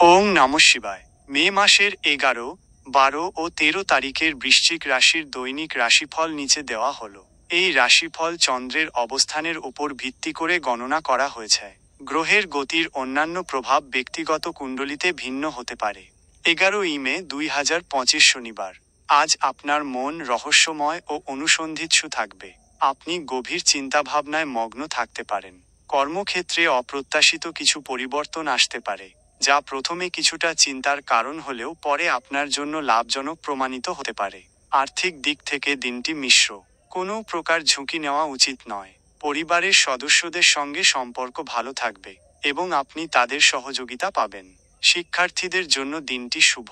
ওং নমঃ শিবায়। মে মাসের 11, 12 ও 13 তারিখের বৃশ্চিক রাশির দৈনিক রাশিফল নিচে দেওয়া হলো। এই রাশিফল চন্দ্রের অবস্থানের উপর ভিত্তি করে গণনা করা হয়েছে। গ্রহের গতির অন্যান্য প্রভাব ব্যক্তিগত কুণ্ডলিতে ভিন্ন হতে পারে। 11 মে 2025 শনিবার। আজ আপনার মন রহস্যময় ও অনুসন্ধিৎসু থাকবে। আপনি গভীর চিন্তাভাবনায় মগ্ন থাকতে পারেন। কর্মক্ষেত্রে অপ্রত্যাশিত কিছু পরিবর্তন আসতে পারে, যা প্রথমে কিছুটা চিন্তার কারণ হলেও পরে আপনার জন্য লাভজনক প্রমাণিত হতে পারে। আর্থিক দিক থেকে দিনটি মিশ্র। কোনো প্রকার ঝুঁকি নেওয়া উচিত নয়। পরিবারের সদস্যদের সঙ্গে সম্পর্ক ভালো থাকবে এবং আপনি তাদের সহযোগিতা পাবেন। শিক্ষার্থীদের জন্য দিনটি শুভ।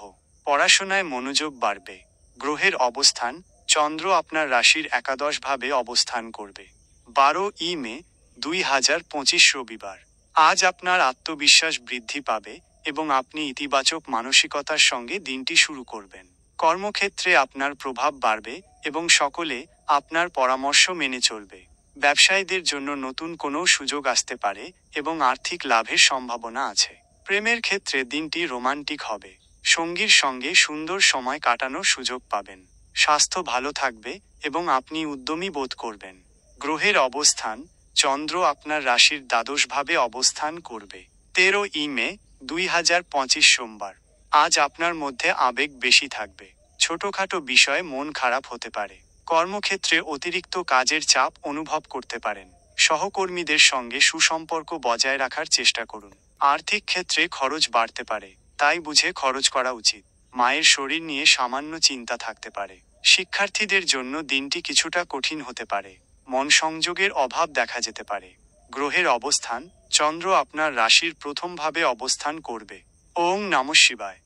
পড়াশোনায় মনোযোগ বাড়বে। গ্রহের অবস্থান: চন্দ্র আপনার রাশির একাদশভাবে অবস্থান করবে। 12 মে 2025 রবিবার। আজ আপনার আত্মবিশ্বাস বৃদ্ধি পাবে এবং আপনি ইতিবাচক মানসিকতার সঙ্গে দিনটি শুরু করবেন। কর্মক্ষেত্রে আপনার প্রভাব বাড়বে এবং সকলে আপনার পরামর্শ মেনে চলবে। ব্যবসায়ীদের জন্য নতুন কোনো সুযোগ আসতে পারে এবং আর্থিক লাভের সম্ভাবনা আছে। প্রেমের ক্ষেত্রে দিনটি রোমান্টিক হবে। সঙ্গীর সঙ্গে সুন্দর সময় কাটানোর সুযোগ পাবেন। স্বাস্থ্য ভালো থাকবে এবং আপনি উদ্যমী বোধ করবেন। গ্রহের অবস্থান: চন্দ্র আপনার রাশির দ্বাদশভাবে অবস্থান করবে। 13 মে 2025 সোমবার। আজ আপনার মধ্যে আবেগ বেশি থাকবে। ছোটখাটো বিষয়ে মন খারাপ হতে পারে। কর্মক্ষেত্রে অতিরিক্ত কাজের চাপ অনুভব করতে পারেন। সহকর্মীদের সঙ্গে সুসম্পর্ক বজায় রাখার চেষ্টা করুন। আর্থিক ক্ষেত্রে খরচ বাড়তে পারে, তাই বুঝে খরচ করা উচিত। মায়ের শরীর নিয়ে সামান্য চিন্তা থাকতে পারে। শিক্ষার্থীদের জন্য দিনটি কিছুটা কঠিন হতে পারে। মন সংযোগের অভাব দেখা যেতে পারে। গ্রহের অবস্থান: চন্দ্র আপনার রাশির প্রথমভাবে অবস্থান করবে। ওং নমঃ শিবায়।